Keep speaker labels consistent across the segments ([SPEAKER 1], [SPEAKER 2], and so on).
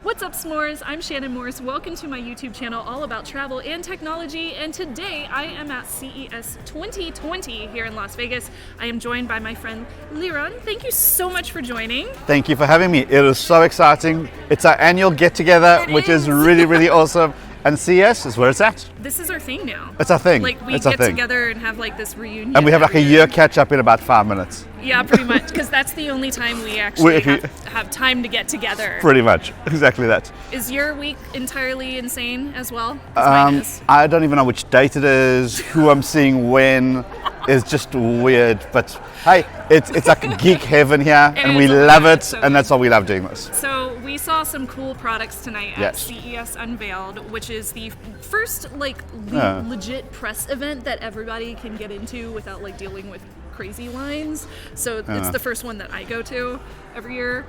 [SPEAKER 1] What's up, s'mores? I'm Shannon Morse. Welcome to my YouTube channel all about travel and technology. And today I am at CES 2020 here in Las Vegas. I am joined by my friend Liron. Thank you so much for joining.
[SPEAKER 2] Thank you for having me. It is so exciting. It's our annual get-together, which is really, really awesome. And CES is where it's at.
[SPEAKER 1] This is our thing now.
[SPEAKER 2] It's our thing.
[SPEAKER 1] Like we get together and have like this reunion.
[SPEAKER 2] And we have like a year catch-up in about 5 minutes.
[SPEAKER 1] Yeah, pretty much, because that's the only time we actually have time to get together.
[SPEAKER 2] Pretty much, exactly that.
[SPEAKER 1] Is your week entirely insane as well? Mine is.
[SPEAKER 2] I don't even know which date it is, who I'm seeing when. It's just weird, but hey, it's like geek heaven here, and we love it, so and that's why we love doing this.
[SPEAKER 1] So we saw some cool products tonight at CES Unveiled, which is the first like legit press event that everybody can get into without like dealing with crazy lines. So it's the first one that I go to every year.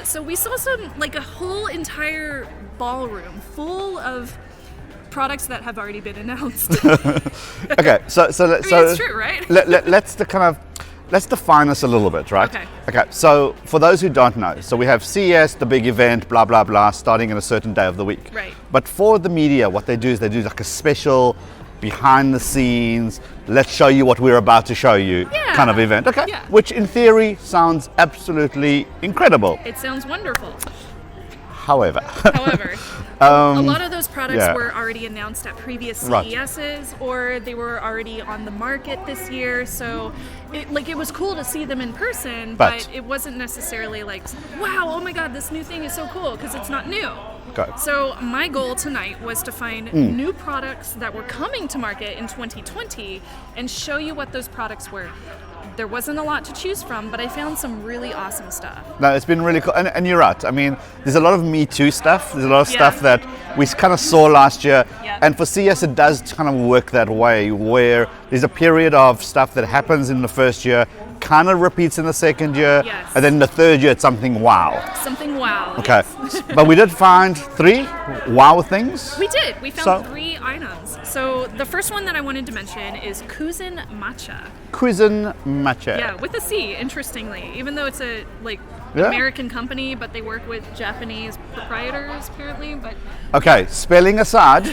[SPEAKER 1] So we saw a whole entire ballroom full of products that have already been announced.
[SPEAKER 2] Okay, so
[SPEAKER 1] it's true, right?
[SPEAKER 2] let's define this a little bit, right? Okay. So for those who don't know, so we have CES, the big event, blah blah blah, starting in a certain day of the week.
[SPEAKER 1] Right.
[SPEAKER 2] But for the media, what they do is they do like a special behind the scenes, let's show you what we're about to show you kind of event. Okay.
[SPEAKER 1] Yeah.
[SPEAKER 2] Which in theory sounds absolutely incredible.
[SPEAKER 1] It sounds wonderful.
[SPEAKER 2] However,
[SPEAKER 1] a lot of those products were already announced at previous CESs, or they were already on the market this year. So, it was cool to see them in person, but it wasn't necessarily like, wow, oh my God, this new thing is so cool, because it's not new.
[SPEAKER 2] Okay.
[SPEAKER 1] So my goal tonight was to find new products that were coming to market in 2020 and show you what those products were. There wasn't a lot to choose from, but I found some really awesome stuff.
[SPEAKER 2] No, it's been really cool. And you're right. I mean, there's a lot of Me Too stuff. There's a lot of stuff that we kind of saw last year. And for CES, it does kind of work that way, where there's a period of stuff that happens in the first year, kind of repeats in the second year, and then the third year, it's something wow.
[SPEAKER 1] Something wow.
[SPEAKER 2] Okay. But we did find 3 wow things.
[SPEAKER 1] We did. We found 3 items. So the first one that I wanted to mention is Cuisine Matcha.
[SPEAKER 2] Cuisine Matcha.
[SPEAKER 1] Yeah, with a C, interestingly. Even though it's a American company, but they work with Japanese proprietors apparently. But
[SPEAKER 2] okay, spelling aside,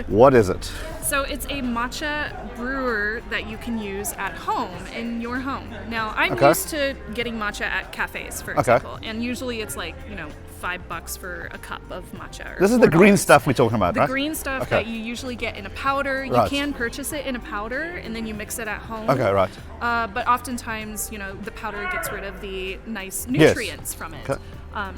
[SPEAKER 2] what is it?
[SPEAKER 1] So it's a matcha brewer that you can use at home, in your home. Now, I'm used to getting matcha at cafes, for example, and usually it's like, $5 for a cup of matcha.
[SPEAKER 2] This is the green stuff we're talking about, right?
[SPEAKER 1] The green stuff that you usually get in a powder. You can purchase it in a powder, and then you mix it at home.
[SPEAKER 2] Okay, right.
[SPEAKER 1] But oftentimes, the powder gets rid of the nice nutrients from it. Okay.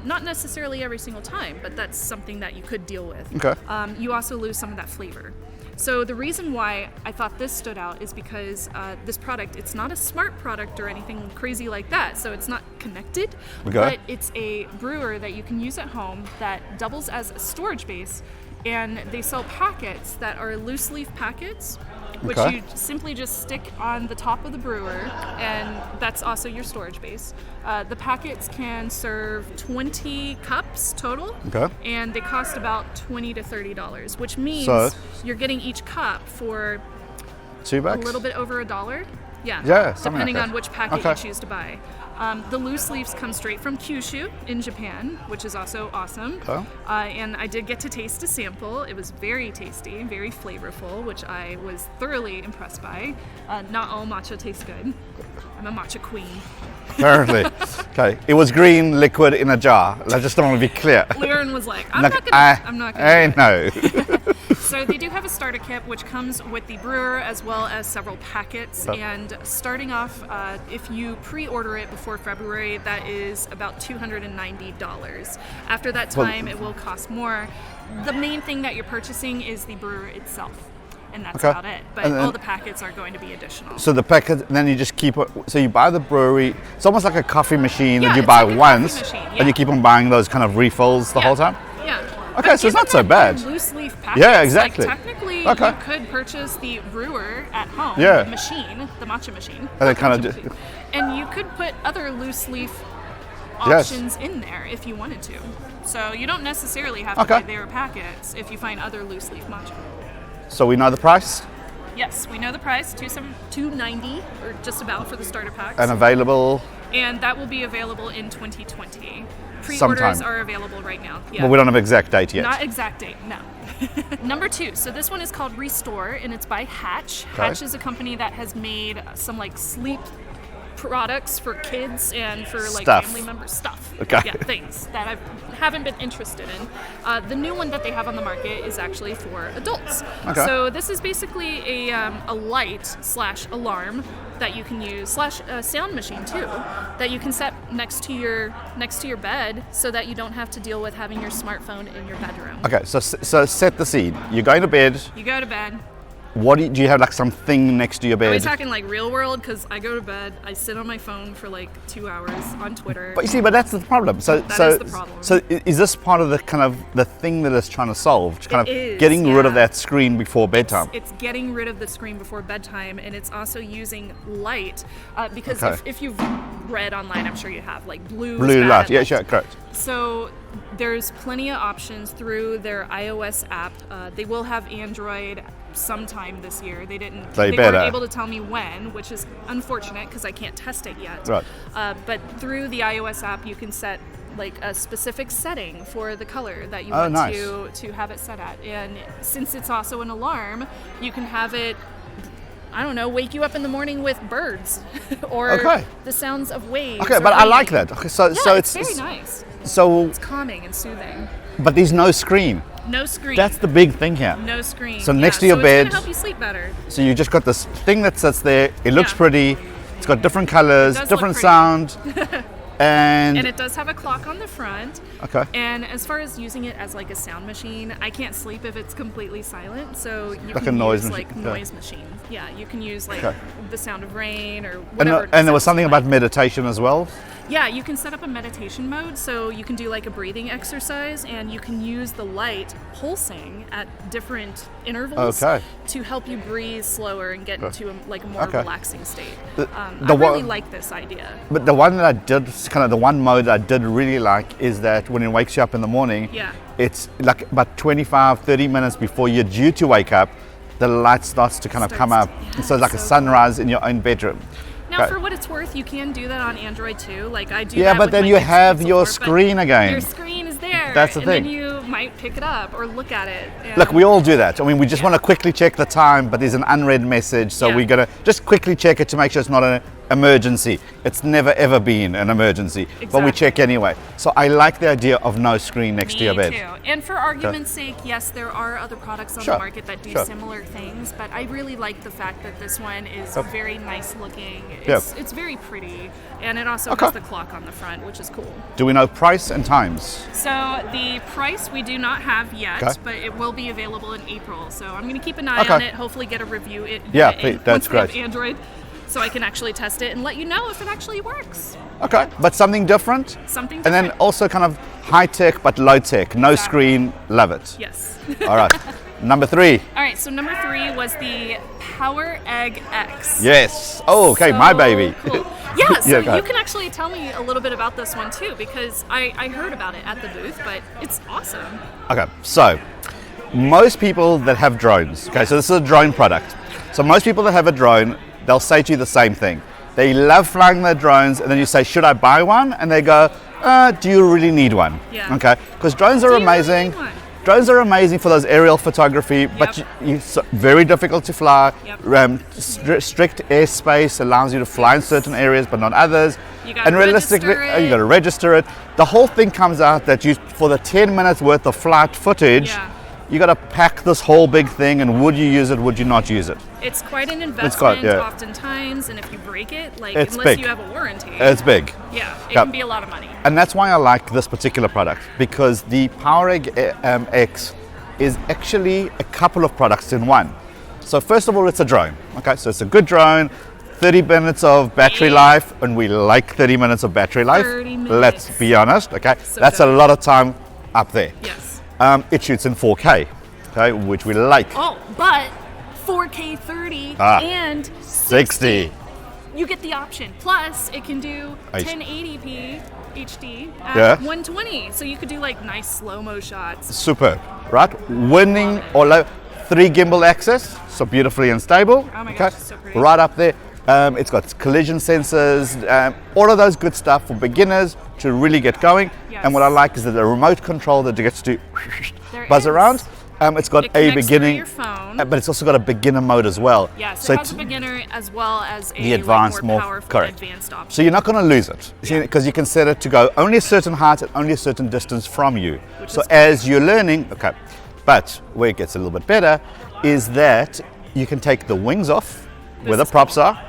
[SPEAKER 1] Not necessarily every single time, but that's something that you could deal with.
[SPEAKER 2] Okay.
[SPEAKER 1] You also lose some of that flavor. So the reason why I thought this stood out is because this product, it's not a smart product or anything crazy like that, so it's not connected, but it's a brewer that you can use at home that doubles as a storage base, and they sell packets that are loose leaf packets, which you simply just stick on the top of the brewer, and that's also your storage base. The packets can serve 20 cups total, and they cost about $20 to $30, which means you're getting each cup for
[SPEAKER 2] $2,
[SPEAKER 1] a little bit over $1.
[SPEAKER 2] Yeah,
[SPEAKER 1] depending
[SPEAKER 2] like
[SPEAKER 1] on which packet you choose to buy. The loose leaves come straight from Kyushu in Japan, which is also awesome. And I did get to taste a sample. It was very tasty, very flavorful, which I was thoroughly impressed by. Not all matcha tastes good. I'm a matcha queen.
[SPEAKER 2] Apparently. Okay. It was green liquid in a jar. I just don't want to be clear.
[SPEAKER 1] Liron was like, I'm not gonna.
[SPEAKER 2] I know.
[SPEAKER 1] So they do have a starter kit, which comes with the brewer as well as several packets. And starting off, if you pre-order it before February, that is about $290. After that time, it will cost more. The main thing that you're purchasing is the brewer itself. And that's about it. But all the packets are going to be additional.
[SPEAKER 2] So the packet, then you just keep it. So you buy the brewery. It's almost like a coffee machine that you buy once, and you keep on buying those kind of refills the whole time.
[SPEAKER 1] Yeah.
[SPEAKER 2] Okay,
[SPEAKER 1] but
[SPEAKER 2] so it's not so bad.
[SPEAKER 1] Loose leaf packets,
[SPEAKER 2] yeah, exactly.
[SPEAKER 1] Like, technically, you could purchase the brewer at home, the machine, the matcha machine.
[SPEAKER 2] And they kind of
[SPEAKER 1] and you could put other loose leaf options in there if you wanted to. So you don't necessarily have to buy their packets if you find other loose leaf matcha.
[SPEAKER 2] So we know the price?
[SPEAKER 1] Yes, we know the price, $290 or just about for the starter packs.
[SPEAKER 2] And available?
[SPEAKER 1] And that will be available in 2020. Pre-orders are available right now. Yeah.
[SPEAKER 2] But we don't have an exact date yet.
[SPEAKER 1] Not exact date, no. Number 2, so this one is called Restore, and it's by Hatch.
[SPEAKER 2] Okay.
[SPEAKER 1] Hatch is a company that has made some like sleep products for kids and for like family members. Stuff.
[SPEAKER 2] Okay.
[SPEAKER 1] Yeah, things that I haven't been interested in. The new one that they have on the market is actually for adults.
[SPEAKER 2] Okay.
[SPEAKER 1] So this is basically a light / alarm that you can use / sound machine too, that you can set next to your bed so that you don't have to deal with having your smartphone in your bedroom.
[SPEAKER 2] Okay, so set the scene. You're going to bed.
[SPEAKER 1] You go to bed.
[SPEAKER 2] What do you have like something next to your bed?
[SPEAKER 1] Are we talking like real world? Because I go to bed, I sit on my phone for like 2 hours on Twitter.
[SPEAKER 2] But you see, that's the problem. So
[SPEAKER 1] That is the problem.
[SPEAKER 2] So is this part of the kind of the thing that it's trying to solve? Kind
[SPEAKER 1] It
[SPEAKER 2] of
[SPEAKER 1] is,
[SPEAKER 2] getting rid of
[SPEAKER 1] yeah.
[SPEAKER 2] that screen before bedtime.
[SPEAKER 1] It's getting rid of the screen before bedtime, and it's also using light because
[SPEAKER 2] Okay.
[SPEAKER 1] if you've read online, I'm sure you have, like blue
[SPEAKER 2] light. Yeah, sure, correct.
[SPEAKER 1] So there's plenty of options through their iOS app. They will have Android sometime this year. They
[SPEAKER 2] better.
[SPEAKER 1] weren't able to tell me when, which is unfortunate because I can't test it yet.
[SPEAKER 2] Right.
[SPEAKER 1] But through the iOS app, you can set like a specific setting for the color that you
[SPEAKER 2] Oh,
[SPEAKER 1] want
[SPEAKER 2] nice.
[SPEAKER 1] to have it set at. And since it's also an alarm, you can have it, I don't know, wake you up in the morning with birds or
[SPEAKER 2] Okay.
[SPEAKER 1] the sounds of waves.
[SPEAKER 2] Okay,
[SPEAKER 1] or
[SPEAKER 2] but I
[SPEAKER 1] rain.
[SPEAKER 2] like that. Okay, so
[SPEAKER 1] It's very nice.
[SPEAKER 2] So,
[SPEAKER 1] It's calming and soothing.
[SPEAKER 2] but there's no screen.
[SPEAKER 1] No screen.
[SPEAKER 2] That's the big thing here.
[SPEAKER 1] No screen.
[SPEAKER 2] So next to your
[SPEAKER 1] so
[SPEAKER 2] bed-
[SPEAKER 1] it's gonna help you sleep better.
[SPEAKER 2] So you just got this thing that sits there. It looks
[SPEAKER 1] Yeah.
[SPEAKER 2] pretty. It's got different colors,
[SPEAKER 1] It does
[SPEAKER 2] different
[SPEAKER 1] look pretty.
[SPEAKER 2] sound, and
[SPEAKER 1] And it does have a clock on the front.
[SPEAKER 2] okay.
[SPEAKER 1] And as far as using it as like a sound machine, I can't sleep if it's completely silent. So you
[SPEAKER 2] Like
[SPEAKER 1] can
[SPEAKER 2] a noise
[SPEAKER 1] use
[SPEAKER 2] machine,
[SPEAKER 1] like
[SPEAKER 2] yeah.
[SPEAKER 1] noise machine. Yeah, you can use like
[SPEAKER 2] Okay.
[SPEAKER 1] the sound of rain or
[SPEAKER 2] And,
[SPEAKER 1] whatever.
[SPEAKER 2] and there was
[SPEAKER 1] sounds
[SPEAKER 2] something
[SPEAKER 1] like.
[SPEAKER 2] about meditation as well.
[SPEAKER 1] Yeah, you can set up a meditation mode, so you can do like a breathing exercise, and you can use the light pulsing at different intervals
[SPEAKER 2] Okay.
[SPEAKER 1] to help you breathe slower and get into a more
[SPEAKER 2] Okay.
[SPEAKER 1] relaxing state.
[SPEAKER 2] The
[SPEAKER 1] I really
[SPEAKER 2] one-
[SPEAKER 1] like this idea.
[SPEAKER 2] But the one that I did, kind of the one mode that I did really like is that when it wakes you up in the morning,
[SPEAKER 1] Yeah.
[SPEAKER 2] it's like about 25, 30 minutes before you're due to wake up, the light starts to kind of come up.
[SPEAKER 1] Yeah,
[SPEAKER 2] So it's like a
[SPEAKER 1] so
[SPEAKER 2] sunrise in your own bedroom.
[SPEAKER 1] Now,
[SPEAKER 2] Okay.
[SPEAKER 1] for what it's worth, you can do that on Android too. Like I do.
[SPEAKER 2] Yeah,
[SPEAKER 1] that
[SPEAKER 2] but
[SPEAKER 1] with
[SPEAKER 2] then
[SPEAKER 1] my
[SPEAKER 2] you
[SPEAKER 1] kids'
[SPEAKER 2] have
[SPEAKER 1] Pixel
[SPEAKER 2] your
[SPEAKER 1] 4, but
[SPEAKER 2] screen again.
[SPEAKER 1] Your screen is there.
[SPEAKER 2] That's the
[SPEAKER 1] and
[SPEAKER 2] thing.
[SPEAKER 1] then you might pick it up or look at it. and-
[SPEAKER 2] Look, we all do that. I mean, we just want to quickly check the time, but there's an unread message, so
[SPEAKER 1] Yeah.
[SPEAKER 2] we're going to just quickly check it to make sure it's not an emergency. It's never ever been an emergency, but we
[SPEAKER 1] Exactly.
[SPEAKER 2] check anyway. So I like the idea of no screen next to your
[SPEAKER 1] Me
[SPEAKER 2] bed.
[SPEAKER 1] too. And for argument's sake, yes, there are other products on
[SPEAKER 2] Sure,
[SPEAKER 1] the market that do
[SPEAKER 2] sure.
[SPEAKER 1] similar things, but I really like the fact that this one is
[SPEAKER 2] Yep.
[SPEAKER 1] very nice looking.
[SPEAKER 2] Yep.
[SPEAKER 1] It's very pretty, and it also
[SPEAKER 2] Okay.
[SPEAKER 1] has the clock on the front, which is cool.
[SPEAKER 2] Do we know price and times?
[SPEAKER 1] So the price we do not have yet,
[SPEAKER 2] Okay.
[SPEAKER 1] but it will be available in April. So I'm going to keep an eye
[SPEAKER 2] Okay.
[SPEAKER 1] on it. Hopefully, get a review.
[SPEAKER 2] Yeah,
[SPEAKER 1] it
[SPEAKER 2] please, that's
[SPEAKER 1] once we have
[SPEAKER 2] great.
[SPEAKER 1] Android, so I can actually test it and let you know if it actually works.
[SPEAKER 2] Okay, but something different.
[SPEAKER 1] Something
[SPEAKER 2] And then
[SPEAKER 1] different.
[SPEAKER 2] also kind of high tech but low tech. No
[SPEAKER 1] Exactly.
[SPEAKER 2] screen, love it.
[SPEAKER 1] Yes.
[SPEAKER 2] All right. Number 3.
[SPEAKER 1] All right. So number 3 was the Power Egg X.
[SPEAKER 2] Yes. Oh, okay, my
[SPEAKER 1] So
[SPEAKER 2] baby.
[SPEAKER 1] Cool. Yeah, so
[SPEAKER 2] Yeah, go
[SPEAKER 1] you
[SPEAKER 2] ahead.
[SPEAKER 1] can actually tell me a little bit about this one too, because I heard about it at the booth, but it's awesome.
[SPEAKER 2] Okay, so most people that have drones, okay, so this is a drone product. So most people that have a drone, they'll say to you the same thing. They love flying their drones, and then you say, should I buy one? And they go, do you really need one?
[SPEAKER 1] Yeah.
[SPEAKER 2] Okay, because drones are
[SPEAKER 1] Do you really
[SPEAKER 2] amazing.
[SPEAKER 1] need one?
[SPEAKER 2] Drones are amazing for those aerial photography, but
[SPEAKER 1] Yep.
[SPEAKER 2] it's very difficult to fly.
[SPEAKER 1] Yep.
[SPEAKER 2] Strict airspace allows you to fly in certain areas, but not others.
[SPEAKER 1] You gotta
[SPEAKER 2] And realistically,
[SPEAKER 1] register
[SPEAKER 2] you got to register it. The whole thing comes out that you, for the 10 minutes worth of flight footage,
[SPEAKER 1] Yeah.
[SPEAKER 2] you got to pack this whole big thing. And would you use it? Would you not use it?
[SPEAKER 1] It's quite an investment
[SPEAKER 2] yeah.
[SPEAKER 1] oftentimes, and if you break it, like
[SPEAKER 2] It's
[SPEAKER 1] unless
[SPEAKER 2] big.
[SPEAKER 1] you have a warranty,
[SPEAKER 2] It's big.
[SPEAKER 1] yeah, it
[SPEAKER 2] Yep.
[SPEAKER 1] can be a lot of money.
[SPEAKER 2] And that's why I like this particular product, because the PowerEgg X is actually a couple of products in one. So first of all, it's a drone. Okay, so it's a good drone, 30 minutes of battery
[SPEAKER 1] Yeah.
[SPEAKER 2] life, and we like 30 minutes of battery life.
[SPEAKER 1] 30
[SPEAKER 2] Let's
[SPEAKER 1] minutes.
[SPEAKER 2] be honest, okay?
[SPEAKER 1] So
[SPEAKER 2] That's a
[SPEAKER 1] good.
[SPEAKER 2] lot of time up there.
[SPEAKER 1] Yes.
[SPEAKER 2] It shoots in 4K, okay, which we like.
[SPEAKER 1] Oh, but 4K 30
[SPEAKER 2] Ah.
[SPEAKER 1] and
[SPEAKER 2] 60.
[SPEAKER 1] You get the option. Plus, it can do
[SPEAKER 2] H-
[SPEAKER 1] 1080p HD at
[SPEAKER 2] Yeah.
[SPEAKER 1] 120, so you could do like nice slow-mo shots.
[SPEAKER 2] Superb, right? Winning or low, 3 gimbal access, so beautifully and stable.
[SPEAKER 1] Oh my gosh, it's so pretty.
[SPEAKER 2] Right up there. It's got collision sensors, all of those good stuff for beginners to really get going.
[SPEAKER 1] Yes.
[SPEAKER 2] And what I like is that the remote control that gets to
[SPEAKER 1] There
[SPEAKER 2] buzz
[SPEAKER 1] is.
[SPEAKER 2] around. It's got
[SPEAKER 1] It
[SPEAKER 2] a
[SPEAKER 1] connects
[SPEAKER 2] beginning,
[SPEAKER 1] through your phone.
[SPEAKER 2] but it's also got a beginner mode as well.
[SPEAKER 1] Yes, so it has a beginner as well as a
[SPEAKER 2] the advanced,
[SPEAKER 1] more
[SPEAKER 2] more
[SPEAKER 1] powerful,
[SPEAKER 2] correct.
[SPEAKER 1] advanced option.
[SPEAKER 2] So you're not going to lose it because you can set it to go only a certain height and only a certain distance from you. So as you're learning, okay, but where it gets a little bit better is that you can take the wings off where the props are,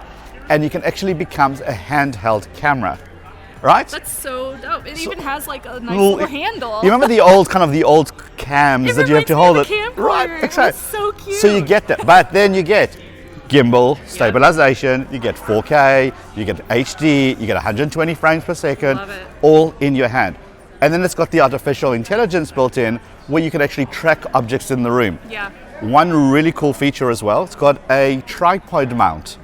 [SPEAKER 2] and you can actually become a handheld camera. Right?
[SPEAKER 1] That's so dope. It even has like a nice little handle.
[SPEAKER 2] You remember the old cams that you have to hold it?
[SPEAKER 1] Right,
[SPEAKER 2] exactly.
[SPEAKER 1] It's so cute.
[SPEAKER 2] So you get that, but then you get gimbal, stabilization, you get 4K, you get HD, you get 120 frames per second, all in your hand. And then it's got the artificial intelligence built in where you can actually track objects in the room.
[SPEAKER 1] Yeah.
[SPEAKER 2] One really cool feature as well, it's got a tripod mount.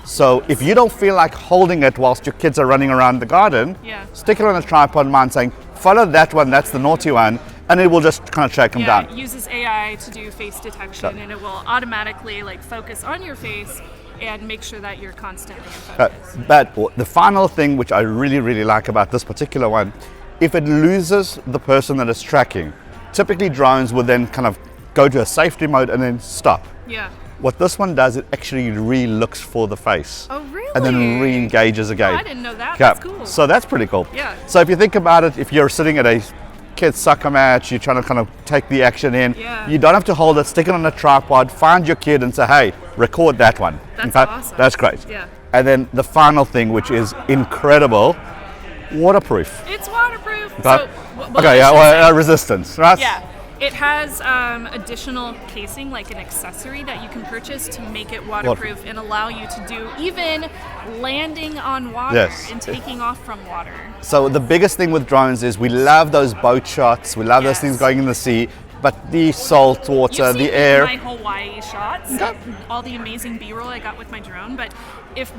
[SPEAKER 2] So if you don't feel like holding it whilst your kids are running around the garden, stick it on a tripod mount saying, follow that one, that's the naughty one, and it will just kind of track them down.
[SPEAKER 1] It uses AI to do face detection, and it will automatically like focus on your face and make sure that you're constantly in focus.
[SPEAKER 2] But the final thing which I really, really like about this particular one, if it loses the person that is tracking, typically drones will then kind of go to a safety mode and then stop.
[SPEAKER 1] Yeah.
[SPEAKER 2] What this one does, it actually re-looks for the face.
[SPEAKER 1] Oh, really?
[SPEAKER 2] And then re-engages again.
[SPEAKER 1] Oh, I didn't know that. That's cool.
[SPEAKER 2] So that's pretty cool.
[SPEAKER 1] Yeah.
[SPEAKER 2] So if you think about it, if you're sitting at a kids soccer match, you're trying to kind of take the action in, you don't have to hold it, stick it on a tripod, find your kid and say, hey, record that one.
[SPEAKER 1] That's awesome.
[SPEAKER 2] That's great.
[SPEAKER 1] Yeah.
[SPEAKER 2] And then the final thing, which is incredible, waterproof.
[SPEAKER 1] It's waterproof.
[SPEAKER 2] Okay,
[SPEAKER 1] So,
[SPEAKER 2] resistance, right?
[SPEAKER 1] Yeah. It has additional casing, like an accessory that you can purchase to make it waterproof and allow you to do even landing on water and taking off from water.
[SPEAKER 2] So the biggest thing with drones is we love those boat shots, we love those things going in the sea, but the salt water, the air.
[SPEAKER 1] My Hawaii shots, all the amazing B-roll I got with my drone, but if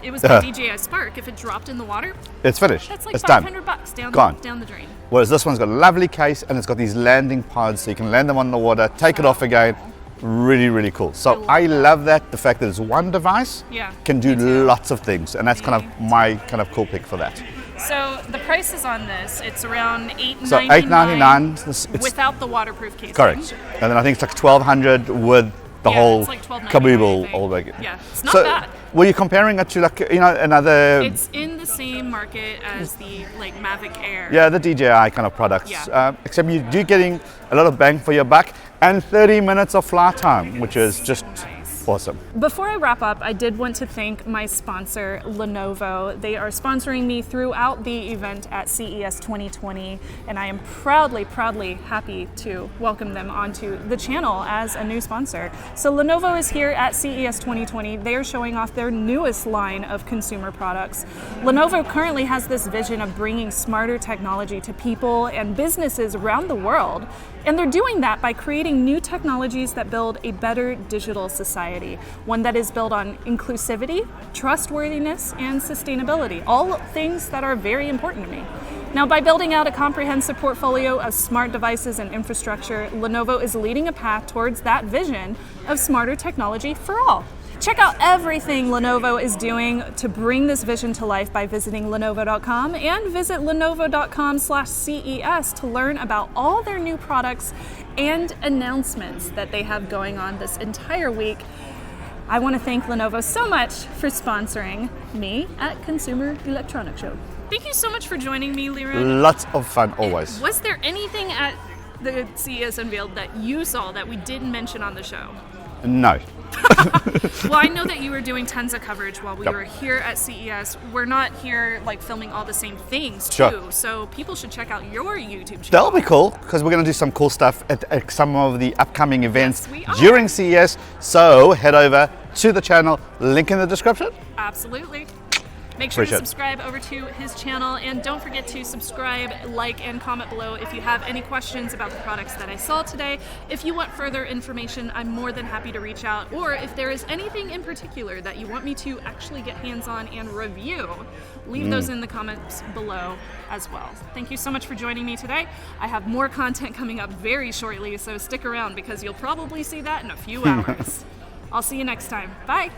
[SPEAKER 1] it was my DJI Spark, if it dropped in the water,
[SPEAKER 2] it's finished.
[SPEAKER 1] That's like
[SPEAKER 2] it's
[SPEAKER 1] $500 down the drain.
[SPEAKER 2] Whereas this one's got a lovely case and it's got these landing pods so you can land them on the water, take it off again. Really, really cool. So I love that, the fact that it's one device can do lots of things, and that's kind of my kind of cool pick for that.
[SPEAKER 1] So the prices on this, it's around $8.99.
[SPEAKER 2] So $8.99
[SPEAKER 1] without the waterproof casing.
[SPEAKER 2] Correct. And then I think it's like $1,200 with the whole
[SPEAKER 1] it's like
[SPEAKER 2] caboodle all the way.
[SPEAKER 1] Yeah, it's not bad.
[SPEAKER 2] Were you comparing it to like another?
[SPEAKER 1] It's in the same market as the like Mavic Air.
[SPEAKER 2] Yeah, the DJI kind of products.
[SPEAKER 1] Yeah.
[SPEAKER 2] Except you do getting a lot of bang for your buck and 30 minutes of flight time, which is just awesome.
[SPEAKER 1] Before I wrap up, I did want to thank my sponsor, Lenovo. They are sponsoring me throughout the event at CES 2020, and I am proudly happy to welcome them onto the channel as a new sponsor. So Lenovo is here at CES 2020. They are showing off their newest line of consumer products. Lenovo currently has this vision of bringing smarter technology to people and businesses around the world, and they're doing that by creating new technologies that build a better digital society, one that is built on inclusivity, trustworthiness, and sustainability, all things that are very important to me. Now, by building out a comprehensive portfolio of smart devices and infrastructure, Lenovo is leading a path towards that vision of smarter technology for all. Check out everything Lenovo is doing to bring this vision to life by visiting Lenovo.com and visit Lenovo.com/CES to learn about all their new products and announcements that they have going on this entire week. I want to thank Lenovo so much for sponsoring me at Consumer Electronics Show. Thank you so much for joining me, Liron.
[SPEAKER 2] Lots of fun always.
[SPEAKER 1] Was there anything at the CES Unveiled that you saw that we didn't mention on the show?
[SPEAKER 2] No.
[SPEAKER 1] Well, I know that you were doing tons of coverage while we were here at CES. We're not here like filming all the same things too, so people should check out your YouTube channel.
[SPEAKER 2] That'll be cool because we're going to do some cool stuff at some of the upcoming events during CES. So head over to the channel, link in the description.
[SPEAKER 1] Absolutely. Make sure to subscribe over to his channel, and don't forget to subscribe, like, and comment below if you have any questions about the products that I saw today. If you want further information, I'm more than happy to reach out, or if there is anything in particular that you want me to actually get hands-on and review, leave those in the comments below as well. Thank you so much for joining me today. I have more content coming up very shortly, so stick around because you'll probably see that in a few hours. I'll see you next time. Bye.